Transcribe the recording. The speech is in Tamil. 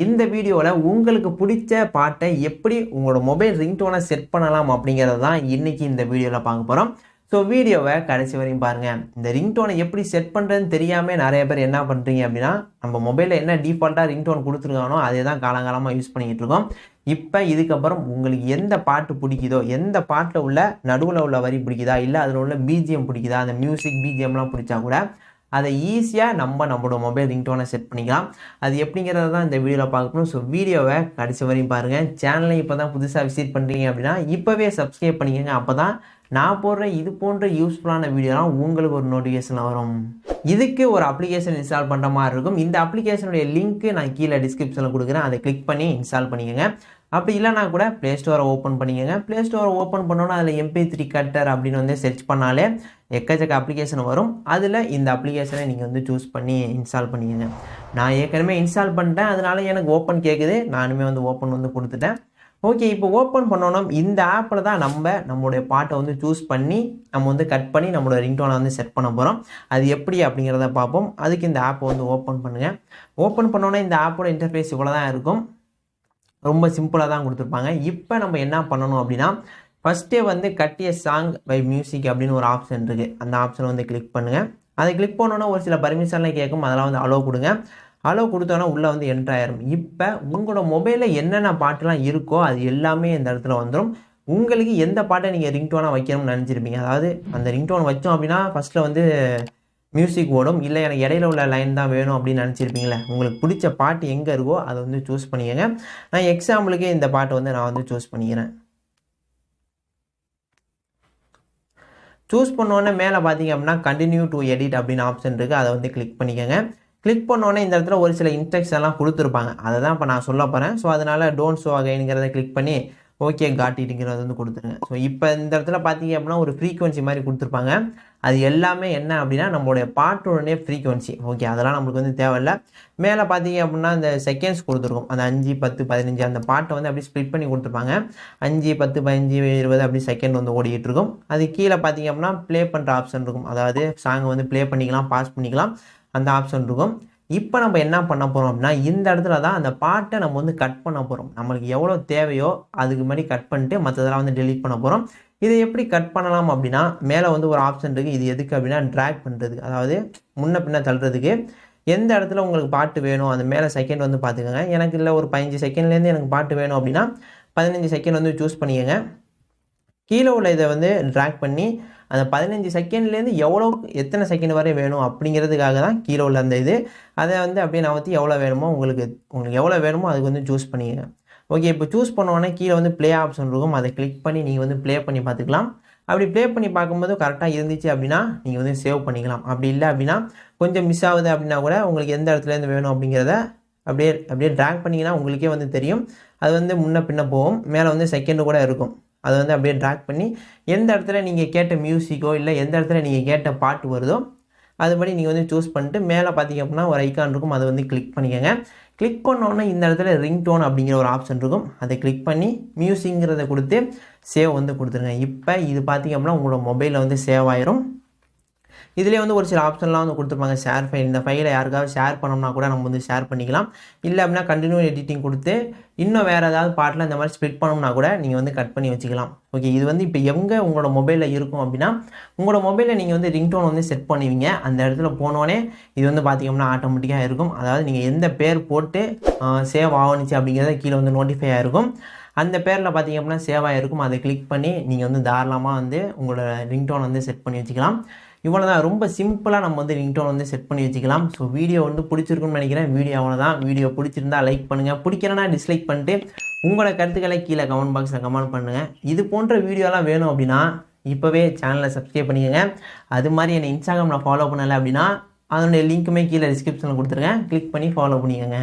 இந்த வீடியோல உங்களுக்கு பிடிச்ச பாட்டை எப்படி உங்களோட மொபைல் ரிங்டோனை செட் பண்ணலாம் அப்படிங்கிறது தான் இன்னைக்கு இந்த வீடியோல பார்க்க போறோம். ஸோ வீடியோவை கடைசி வரையும் பாருங்க. இந்த ரிங்டோனை எப்படி செட் பண்றதுன்னு தெரியாம நிறைய பேர் என்ன பண்றீங்க அப்படின்னா, நம்ம மொபைலில் என்ன டிஃபால்ட்டா ரிங்டோன் கொடுத்துருக்கானோ அதே தான் காலங்காலமாக யூஸ் பண்ணிக்கிட்டு இருக்கோம். இப்போ இதுக்கப்புறம் உங்களுக்கு எந்த பாட்டு பிடிக்குதோ, எந்த பாட்டில் உள்ள நடுவில் உள்ள வரி பிடிக்குதா, இல்லை அதில் உள்ள பிஜிஎம் பிடிக்குதா, அந்த மியூசிக் பிஜிஎம்லாம் பிடிச்சா கூட அதை ஈஸியாக நம்மளோட மொபைல் ரிங்டோனை செட் பண்ணிக்கலாம். அது எப்படிங்கிறத தான் இந்த வீடியோவில் பார்க்கணும். ஸோ வீடியோவை கடைசி வரையும் பாருங்கள். சேனலை இப்போ தான் புதுசாக விசிட் பண்ணுறீங்க அப்படின்னா இப்போவே சப்ஸ்கிரைப் பண்ணிக்கோங்க. அப்போ தான் நான் போடுற இது போன்ற யூஸ்ஃபுல்லான வீடியோலாம் உங்களுக்கு ஒரு நோட்டிஃபிகேஷன் வரும். இதுக்கு ஒரு அப்ளிகேஷன் இன்ஸ்டால் பண்ணுற மாதிரி இருக்கும். இந்த அப்ளிகேஷனுடைய லிங்க்கு நான் கீழே டிஸ்கிரிப்ஷனில் கொடுக்குறேன். அதை கிளிக் பண்ணி இன்ஸ்டால் பண்ணிக்கோங்க. அப்படி இல்லைனா கூட ப்ளே ஸ்டோரை ஓப்பன் பண்ணிக்கோங்க. ப்ளே ஸ்டோரை ஓப்பன் பண்ணோன்னா அதில் MP3 கட்டர் அப்படின்னு வந்து சர்ச் பண்ணாலே எக்கச்சக்க அப்ளிகேஷன் வரும். அதில் இந்த அப்ளிகேஷனை நீங்கள் வந்து சூஸ் பண்ணி இன்ஸ்டால் பண்ணிக்கோங்க. நான் ஏற்கனவே இன்ஸ்டால் பண்ணிட்டேன், அதனால எனக்கு ஓப்பன் கேட்குது. நானுமே வந்து ஓப்பன் வந்து கொடுத்துட்டேன். ஓகே, இப்போ ஓப்பன் பண்ணணும். இந்த ஆப்பில் தான் நம்மளுடைய பாட்டை வந்து சூஸ் பண்ணி நம்ம வந்து கட் பண்ணி நம்மளோட ரிங்டோனை வந்து செட் பண்ண போகிறோம். அது எப்படி அப்படிங்கிறத பார்ப்போம். அதுக்கு இந்த ஆப்பை வந்து ஓப்பன் பண்ணுங்கள். ஓப்பன் பண்ணோன்னே இந்த ஆப்போட இன்டர்ஃபேஸ் இவ்வளோ தான் இருக்கும். ரொம்ப சிம்பிளாக தான் கொடுத்துருப்பாங்க. இப்போ நம்ம என்ன பண்ணணும் அப்படின்னா, ஃபஸ்ட்டே வந்து cut a song by music அப்படின்னு ஒரு ஆப்ஷன் இருக்குது. அந்த ஆப்ஷனை வந்து கிளிக் பண்ணுங்கள். அதை கிளிக் பண்ணோன்னா ஒரு சில பர்மிஷன்லாம் கேட்கும். அதெல்லாம் வந்து அலோவ் கொடுங்க. அலோவ் கொடுத்தோன்னா உள்ளே வந்து என்ட்ரு ஆயிரும். இப்போ உங்களோட மொபைலில் என்னென்ன பாட்டுலாம் இருக்கோ அது எல்லாமே இந்த இடத்துல வந்துடும். உங்களுக்கு எந்த பாட்டை நீங்கள் ரிங்டோனாக வைக்கணும்னு நினச்சிருப்பீங்க. அதாவது அந்த ரிங்டோன் வச்சோம் அப்படின்னா ஃபஸ்ட்டில் வந்து மியூசிக் ஓடும். இல்லை எனக்கு இடையில உள்ள லைன் தான் வேணும் அப்படின்னு நினச்சிருப்பீங்களே. உங்களுக்கு பிடிச்ச பாட்டு எங்கே இருக்கோ அதை வந்து சூஸ் பண்ணிக்கங்க. நான் எக்ஸாம்பிளுக்கு இந்த பாட்டை வந்து நான் வந்து சூஸ் பண்ணிக்கிறேன். சூஸ் பண்ணோன்னே மேலே பார்த்தீங்க அப்படின்னா கண்டினியூ டு எடிட் அப்படின்னு ஆப்ஷன் இருக்குது. அதை வந்து கிளிக் பண்ணிக்கோங்க. கிளிக் பண்ணோன்னே இந்த இடத்துல ஒரு சில இன்ஸ்ட்ரக்ஷன்லாம் கொடுத்துருப்பாங்க. அதை தான் இப்போ நான் சொல்ல போகிறேன். ஸோ அதனால் டோன்ட் ஷோ அகைன்ங்கிறத கிளிக் பண்ணி ஓகே காட் இட்டுங்கிறத வந்து கொடுத்துருங்க. ஸோ இப்போ இந்த இடத்துல பார்த்தீங்க அப்படின்னா ஒரு ஃப்ரீக்வன்சி மாதிரி கொடுத்துருப்பாங்க. அது எல்லாமே என்ன அப்படின்னா நம்மளுடைய பாட்டோடனே ஃப்ரீக்வன்சி. ஓகே, அதெல்லாம் நம்மளுக்கு வந்து தேவையில்லை. மேலே பார்த்தீங்க அப்படின்னா இந்த செகண்ட்ஸ் கொடுத்துருக்கும். அந்த 5, 10, 15 அந்த பாட்டை வந்து அப்படி ஸ்ப்ளிட் பண்ணி கொடுத்துருப்பாங்க. 5, 10, 15, 20 அப்படி செகண்ட் வந்து ஓடிக்கிட்டு இருக்கும். அது கீழே பார்த்தீங்க அப்படின்னா ப்ளே பண்ணுற ஆப்ஷன் இருக்கும். அதாவது சாங்கை வந்து ப்ளே பண்ணிக்கலாம், பாஸ் பண்ணிக்கலாம், அந்த ஆப்ஷன் இருக்கும். இப்போ நம்ம என்ன பண்ண போகிறோம் அப்படின்னா, இந்த இடத்துல தான் அந்த பாட்டை நம்ம வந்து கட் பண்ண போகிறோம். நம்மளுக்கு எவ்வளோ தேவையோ அதுக்கு மாதிரி கட் பண்ணிட்டு மற்றதெல்லாம் வந்து டெலீட் பண்ண போகிறோம். இதை எப்படி கட் பண்ணலாம் அப்படின்னா, மேலே வந்து ஒரு ஆப்ஷன் இருக்குது. இது எதுக்கு அப்படின்னா ட்ராக் பண்ணுறதுக்கு, அதாவது முன்ன பின்ன தள்ளுறதுக்கு. எந்த இடத்துல உங்களுக்கு பாட்டு வேணும் அந்த மேலே செகண்ட் வந்து பார்த்துக்கோங்க. எனக்கு இல்லை ஒரு 15 செகண்ட்லேருந்து எனக்கு பாட்டு வேணும் அப்படின்னா 15 செகண்ட் வந்து சூஸ் பண்ணிக்கோங்க. கீழே உள்ள இதை வந்து ட்ராக் பண்ணி அந்த 15 செகண்ட்லேருந்து எத்தனை செகண்ட் வரை வேணும் அப்படிங்கிறதுக்காக தான் கீழே உள்ள அந்த இது. அதை வந்து அப்படியே நகர்த்தி எவ்வளோ வேணுமோ உங்களுக்கு எவ்வளோ வேணுமோ அதுக்கு வந்து சூஸ் பண்ணிக்கங்க. ஓகே, இப்போ சூஸ் பண்ணோன்னே கீழே வந்து ப்ளே ஆப்ஷன் இருக்கும். அதை கிளிக் பண்ணி நீங்கள் வந்து ப்ளே பண்ணி பார்த்துக்கலாம். அப்படி ப்ளே பண்ணி பார்க்கும்போது கரெக்டாக இருந்துச்சு அப்படின்னா நீங்கள் வந்து சேவ் பண்ணிக்கலாம். அப்படி இல்லை அப்படின்னா கொஞ்சம் மிஸ் ஆகுது அப்படின்னா கூட உங்களுக்கு எந்த இடத்துலேருந்து வேணும் அப்படிங்கிறத அப்படியே ட்ராக் பண்ணிங்கன்னா உங்களுக்கே வந்து தெரியும். அது வந்து முன்ன பின்ன போகும். மேலே வந்து செகண்டு கூட இருக்கும். அதை வந்து அப்படியே ட்ராக் பண்ணி எந்த இடத்துல நீங்கள் கேட்ட மியூசிக்கோ இல்லை எந்த இடத்துல நீங்கள் கேட்ட பாட்டு வருதோ அதுபடி நீங்கள் வந்து சூஸ் பண்ணிட்டு மேலே பார்த்தீங்க அப்படின்னா ஒரு ஐக்கான் இருக்கும். அதை வந்து கிளிக் பண்ணிக்கோங்க. கிளிக் பண்ணோன்னே இந்த இடத்துல ரிங்டோன் அப்படிங்கிற ஒரு ஆப்ஷன் இருக்கும். அதை கிளிக் பண்ணி மியூசிக்ங்கிறத கொடுத்து சேவ் வந்து கொடுத்துருங்க. இப்போ இது பார்த்தீங்க அப்படின்னா உங்களோட மொபைலில் வந்து சேவ் ஆயிரும். இதிலே வந்து ஒரு சில ஆப்ஷன்லாம் வந்து கொடுத்துருப்பாங்க. ஷேர் ஃபைல், இந்த ஃபைலை யாருக்காவது ஷேர் பண்ணோம்னா கூட நம்ம வந்து ஷேர் பண்ணிக்கலாம். இல்லை அப்படின்னா கண்டினியூ எடிட்டிங் கொடுத்து இன்னும் வேறு ஏதாவது பாட்டில் இந்த மாதிரி ஸ்ப்ளிட் பண்ணோம்னா கூட நீங்கள் வந்து கட் பண்ணி வச்சுக்கலாம். ஓகே, இது வந்து இப்போ எங்கே உங்களோட மொபைலில் இருக்கும் அப்படின்னா, உங்களோட மொபைலில் நீங்கள் வந்து ரிங்டோன் வந்து செட் பண்ணுவீங்க. அந்த இடத்துல போனோடனே இது வந்து பார்த்திங்கன்னா ஆட்டோமேட்டிக்காக இருக்கும். அதாவது நீங்கள் எந்த பேர் போட்டு சேவ் ஆகணுச்சு அப்படிங்கிறத கீழே வந்து நோட்டிஃபை ஆகிருக்கும். அந்த பேரில் பார்த்திங்க அப்படின்னா சேவ் ஆகிருக்கும். அதை கிளிக் பண்ணி நீங்கள் வந்து தாராளமாக வந்து உங்களோட ரிங்டோன் வந்து செட் பண்ணி வச்சுக்கலாம். இவ்வளோதான், ரொம்ப சிம்பிளாக நம்ம வந்து ரிங்டோன் வந்து செட் பண்ணி வச்சுக்கலாம். ஸோ வீடியோ வந்து பிடிச்சிருக்குன்னு நினைக்கிறேன். வீடியோ அவ்வளோதான். வீடியோ பிடிச்சிருந்தா லைக் பண்ணுங்கள், பிடிக்கலன்னா டிஸ்லைக் பண்ணிட்டு உங்களோட கருத்துக்களை கீழே கமெண்ட் பாக்ஸில் கமெண்ட் பண்ணுங்கள். இது போன்ற வீடியோலாம் வேணும் அப்படின்னா இப்போவே சேனலை சப்ஸ்கிரைப் பண்ணிக்கோங்க. அது மாதிரி என்னை இன்ஸ்டாகிராமில் ஃபாலோ பண்ணலை அப்படின்னா அதனுடைய லிங்க்குமே கீழே டிஸ்கிரிப்ஷனில் கொடுத்துருக்கேன். கிளிக் பண்ணி ஃபாலோ பண்ணிக்கோங்க.